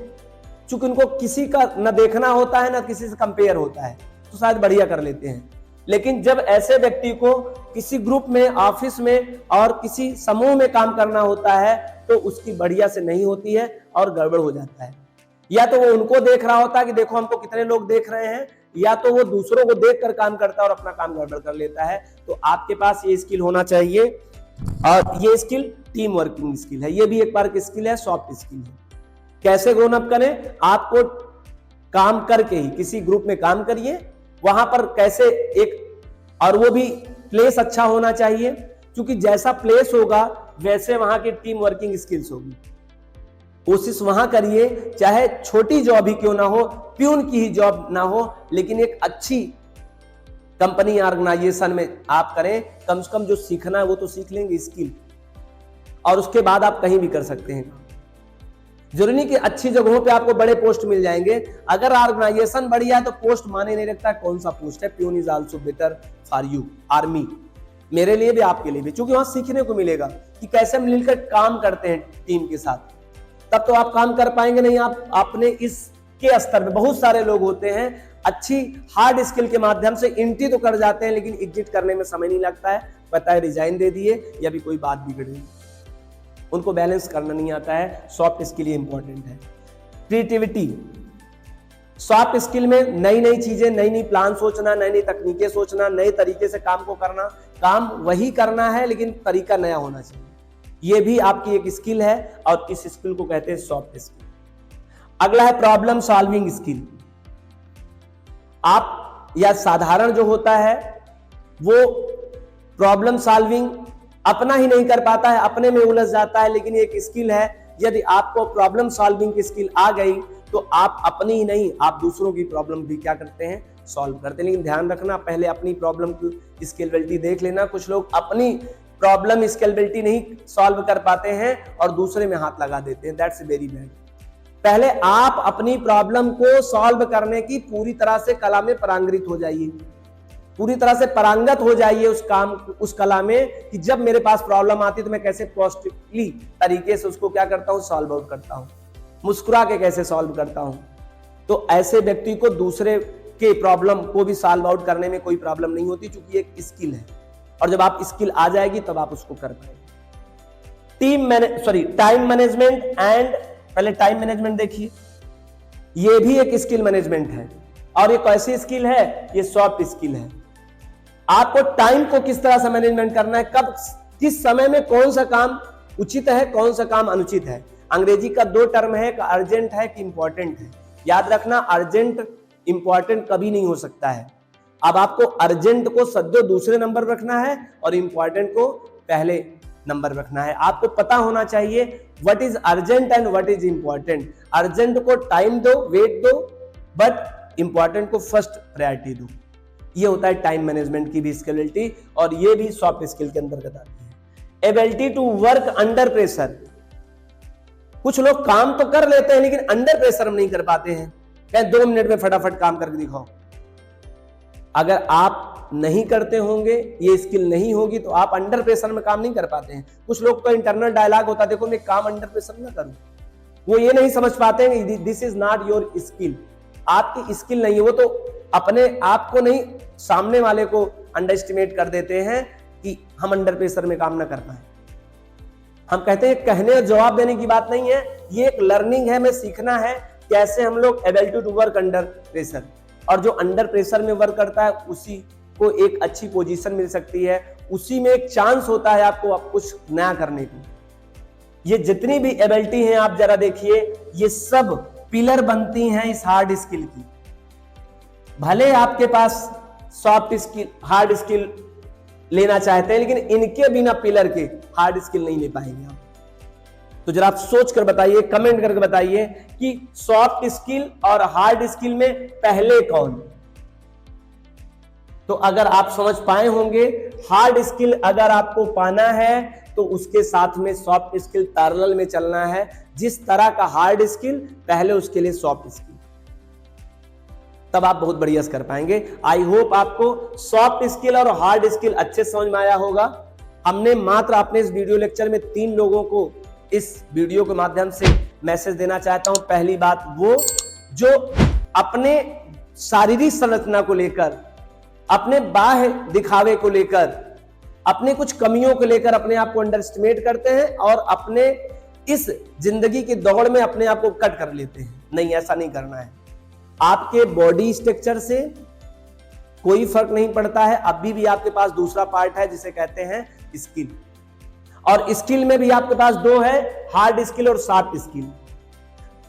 चूंकि उनको किसी का न देखना होता है न किसी से कंपेयर होता है, तो शायद बढ़िया कर लेते हैं। लेकिन जब ऐसे व्यक्ति को किसी ग्रुप में, ऑफिस में और किसी समूह में काम करना होता है तो उसकी बढ़िया से नहीं होती है और गड़बड़ हो जाता है। या तो वो उनको देख रहा होता है कि देखो हमको कितने लोग देख रहे हैं, या तो वो दूसरों को देखकर काम करता है और अपना काम गड़बड़ कर लेता है। तो आपके पास ये स्किल होना चाहिए, और ये स्किल टीम वर्किंग स्किल है, ये भी एक बार की स्किल है, सॉफ्ट स्किल है। कैसे ग्रोन अप करें? आपको काम करके ही किसी ग्रुप में काम करिए, वहां पर कैसे एक, और वो भी प्लेस अच्छा होना चाहिए, क्योंकि जैसा प्लेस होगा वैसे वहां की टीम वर्किंग स्किल्स होगी। कोशिश वहां करिए, चाहे छोटी जॉब ही क्यों ना हो, प्यून की ही जॉब ना हो, लेकिन एक अच्छी कंपनी ऑर्गेनाइजेशन में आप करें। कम से कम जो सीखना है वो तो सीख लेंगे स्किल, और उसके बाद आप कहीं भी कर सकते हैं। जरूरी नहीं कि अच्छी जगहों पे आपको बड़े पोस्ट मिल जाएंगे, अगर ऑर्गेनाइजेशन बढ़िया है तो पोस्ट माने नहीं रखता कौन सा पोस्ट है। Peon is also better for you, army, मेरे लिए भी आपके लिए भी, क्योंकि वहां सीखने को मिलेगा कि कैसे मिलकर काम करते हैं टीम के साथ। तब तो आप काम कर पाएंगे नहीं। आप अपने इसके स्तर पे, बहुत सारे लोग होते हैं अच्छी हार्ड स्किल के माध्यम से एंट्री तो कर जाते हैं, लेकिन एग्जिट करने में समय नहीं लगता है, पता है रिजाइन दे दिए या भी कोई बात बिगड़ गई, उनको बैलेंस करना नहीं आता है। सॉफ्ट स्किल ये इंपॉर्टेंट है। क्रिएटिविटी, सॉफ्ट स्किल में नई नई चीजें, नई नई प्लान सोचना, नई नई तकनीकें सोचना, नए तरीके से काम को करना। काम वही करना है लेकिन तरीका नया होना चाहिए, ये भी आपकी एक स्किल है, और इस स्किल को कहते हैं सॉफ्ट स्किल। अगला है प्रॉब्लम सॉल्विंग स्किल। आप, या साधारण जो होता है वो प्रॉब्लम सॉल्विंग अपना ही नहीं कर पाता है, अपने में उलझ जाता है, लेकिन एक स्किल है। यदि आपको प्रॉब्लम सॉल्विंग की स्किल आ गई तो आप अपनी ही नहीं, आप दूसरों की प्रॉब्लम भी क्या करते हैं, सॉल्व करते हैं। लेकिन ध्यान रखना, पहले अपनी प्रॉब्लम की स्केलेबिलिटी देख लेना। कुछ लोग अपनी प्रॉब्लम स्केलेबिलिटी नहीं सॉल्व कर पाते हैं और दूसरे में हाथ लगा देते हैं, दैट्स वेरी बैड। पहले आप अपनी प्रॉब्लम को सॉल्व करने की पूरी तरह से कला में पारंगत हो जाइए, पूरी तरह से पारंगत हो जाइए उस काम, उस कला में, कि जब मेरे पास प्रॉब्लम आती है तो मैं कैसे पॉजिटिवली तरीके से उसको क्या करता हूं, सॉल्व आउट करता हूं, मुस्कुरा के कैसे सॉल्व करता हूं। तो ऐसे व्यक्ति को दूसरे के प्रॉब्लम को भी सॉल्व आउट करने में कोई प्रॉब्लम नहीं होती, क्योंकि एक स्किल है, और जब आप स्किल आ जाएगी तब आप उसको कर पाएंगे। टाइम मैनेजमेंट एंड, पहले टाइम मैनेजमेंट देखिए, ये भी एक स्किल मैनेजमेंट है, और ये कैसी स्किल है, ये सॉफ्ट स्किल है। आपको टाइम को किस तरह से मैनेजमेंट करना है, कब किस समय में कौन सा काम उचित है, कौन सा काम अनुचित है। अंग्रेजी का दो टर्म है, अर्जेंट है कि इंपॉर्टेंट है। याद रखना, अर्जेंट इंपॉर्टेंट कभी नहीं हो सकता है। अब आपको अर्जेंट को सद्यो दूसरे नंबर रखना है और इंपॉर्टेंट को पहले नंबर रखना है। आपको पता होना चाहिए what is urgent and what is important. Urgent को टाइम दो, वेट दो, बट इंपॉर्टेंट को फर्स्ट प्रायोरिटी दो। ये होता है टाइम मैनेजमेंट की भी स्किलिटी, और ये भी सॉफ्ट स्किल के अंतर्गत आती है। Ability to work under pressure. कुछ लोग काम तो कर लेते हैं लेकिन अंडर प्रेशर हम नहीं कर पाते हैं। कहें 2 मिनट में फटाफट काम करके दिखाओ। अगर आप नहीं करते होंगे, ये स्किल नहीं होगी, तो आप अंडर प्रेशर में काम नहीं कर पाते हैं। कुछ लोग तो इंटरनल डायलॉग होता है, देखो मैं काम अंडर प्रेशर ना करूं, वो ये नहीं समझ पाते हैं this is not your skill. आपकी स्किल नहीं है, वो तो अपने आप को नहीं, सामने वाले को अंडर एस्टिमेट कर देते हैं कि हम अंडर प्रेशर में काम ना कर पाए। हम कहते हैं कहने और जवाब देने की बात नहीं है, ये एक लर्निंग है, हमें सीखना है कैसे हम लोग ability to work under pressure. और जो अंडर प्रेशर में वर्क करता है उसी को एक अच्छी पोजीशन मिल सकती है, उसी में एक चांस होता है आपको कुछ नया करने को। ये जितनी भी एबिलिटी हैं आप जरा देखिए, ये सब पिलर बनती हैं इस हार्ड स्किल की। भले आपके पास सॉफ्ट स्किल, हार्ड स्किल लेना चाहते हैं, लेकिन इनके बिना पिलर के हार्ड स्किल नहीं ले पाएंगे आप। तो जरा आप सोच कर बताइए, कमेंट करके बताइए कि सॉफ्ट स्किल और हार्ड स्किल में पहले कौन। तो अगर आप समझ पाए होंगे, हार्ड स्किल अगर आपको पाना है तो उसके साथ में सॉफ्ट स्किल पैरेलल में चलना है। जिस तरह का हार्ड स्किल पहले उसके लिए सॉफ्ट स्किल, तब आप बहुत बढ़िया कर पाएंगे। आई होप आपको सॉफ्ट स्किल और हार्ड स्किल अच्छे समझ में आया होगा। हमने मात्र अपने इस वीडियो लेक्चर में 3 लोगों को इस वीडियो के माध्यम से मैसेज देना चाहता हूं। पहली बात, वो जो अपने शारीरिक संरचना को लेकर, अपने बाह्य दिखावे को लेकर, अपने कुछ कमियों को लेकर अपने आप को अंडर एस्टिमेट करते हैं और अपने इस जिंदगी की दौड़ में अपने आप को कट कर लेते हैं। नहीं, ऐसा नहीं करना है। आपके बॉडी स्ट्रक्चर से कोई फर्क नहीं पड़ता है। अभी भी आपके पास दूसरा पार्ट है जिसे कहते हैं स्किल, और स्किल में भी आपके पास 2 है, हार्ड स्किल और soft skill.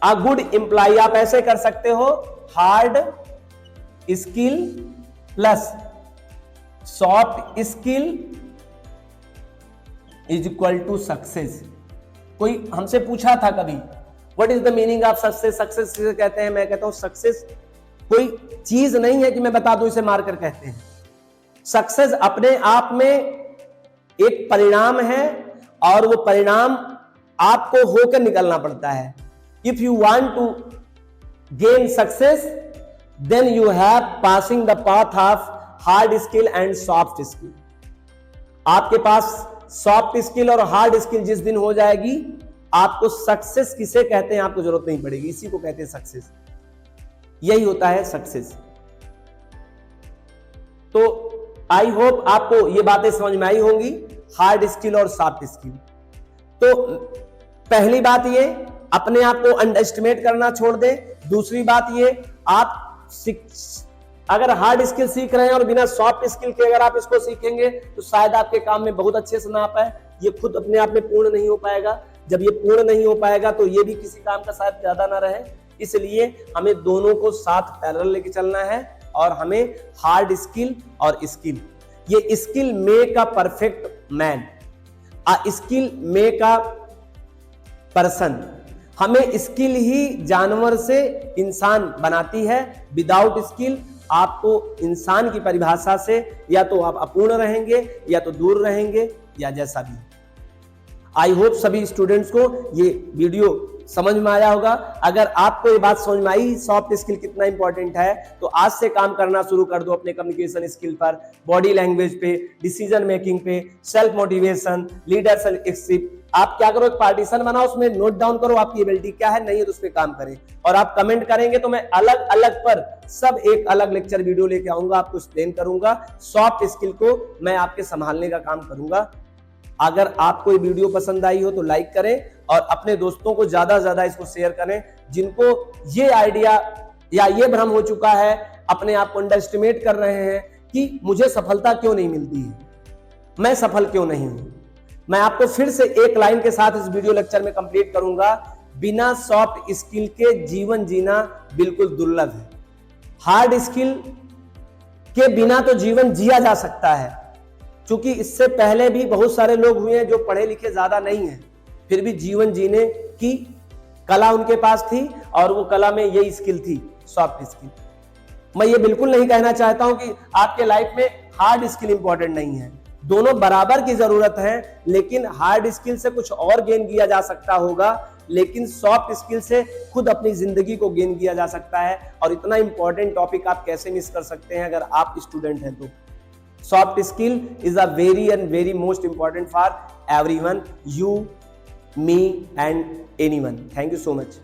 A good employ आप ऐसे कर सकते हो, hard skill plus soft skill is equal to success. कोई हमसे पूछा था कभी, what is the meaning of success? Success किसे कहते हैं? मैं कहता हूं सक्सेस कोई चीज नहीं है कि मैं बता दूं इसे मार्कर कहते हैं। सक्सेस अपने आप में एक परिणाम है और वो परिणाम आपको होकर निकलना पड़ता है। If you want to gain success then you have passing the path of hard skill and soft skill. आपके पास सॉफ्ट स्किल और हार्ड स्किल जिस दिन हो जाएगी, आपको सक्सेस किसे कहते हैं आपको जरूरत नहीं पड़ेगी। इसी को कहते हैं सक्सेस। यही होता है सक्सेस। तो आई होप आपको ये बातें समझ में आई होंगी, हार्ड स्किल और सॉफ्ट स्किल। तो पहली बात ये, अपने आप को अंडर एस्टिमेट करना छोड़ दें। दूसरी बात ये, आप अगर हार्ड स्किल सीख रहे हैं और बिना सॉफ्ट स्किल के अगर आप इसको सीखेंगे तो शायद आपके काम में बहुत अच्छे से ना आ पाए। ये खुद अपने आप में पूर्ण नहीं हो पाएगा। जब ये पूर्ण नहीं हो पाएगा तो ये भी किसी काम का शायद ज्यादा ना रहे। इसलिए हमें दोनों को साथ पैरेलल लेके चलना है और हमें हार्ड स्किल और स्किल, ये skill make a perfect man, a skill make a person. हमें स्किल ही जानवर से इंसान बनाती है। विदाउट स्किल आपको इंसान की परिभाषा से या तो आप अपूर्ण रहेंगे या तो दूर रहेंगे या जैसा भी। आई होप सभी स्टूडेंट्स को ये वीडियो समझ में आया होगा। अगर आपको ये बात समझ में आई सॉफ्ट स्किल कितना इंपॉर्टेंट है, तो आज से काम करना शुरू कर दो अपने कम्युनिकेशन स्किल पर, बॉडी लैंग्वेज पे, डिसीजन मेकिंग पे, सेल्फ मोटिवेशन, लीडरशिप। आप क्या करो, एक पार्टीशन बनाओ, उसमें नोट डाउन करो आपकी एबिलिटी क्या है, नहीं है तो उस पर काम करें। और आप कमेंट करेंगे तो मैं अलग अलग पर सब एक अलग लेक्चर वीडियो लेके आऊंगा, आपको एक्सप्लेन करूंगा। सॉफ्ट स्किल को मैं आपके संभालने का काम करूंगा। अगर आपको ये वीडियो पसंद आई हो तो लाइक करें और अपने दोस्तों को ज्यादा से ज्यादा इसको शेयर करें, जिनको ये आइडिया या ये भ्रम हो चुका है, अपने आप को अंडर एस्टिमेट कर रहे हैं कि मुझे सफलता क्यों नहीं मिलती है, मैं सफल क्यों नहीं हूं। मैं आपको फिर से एक लाइन के साथ इस वीडियो लेक्चर में कंप्लीट करूंगा, बिना सॉफ्ट स्किल के जीवन जीना बिल्कुल दुर्लभ है। हार्ड स्किल के बिना तो जीवन जिया जा सकता है, क्योंकि इससे पहले भी बहुत सारे लोग हुए हैं जो पढ़े लिखे ज्यादा नहीं हैं, फिर भी जीवन जीने की कला उनके पास थी और वो कला में यही स्किल थी, सॉफ्ट स्किल। मैं ये बिल्कुल नहीं कहना चाहता हूं कि आपके लाइफ में हार्ड स्किल इंपॉर्टेंट नहीं है, दोनों बराबर की जरूरत है, लेकिन हार्ड स्किल से कुछ और गेन किया जा सकता होगा, लेकिन सॉफ्ट स्किल से खुद अपनी जिंदगी को गेन किया जा सकता है। और इतना इंपॉर्टेंट टॉपिक आप कैसे मिस कर सकते हैं अगर आप स्टूडेंट हैं तो। Soft skill is a very most important for everyone, you, me and anyone. Thank you so much.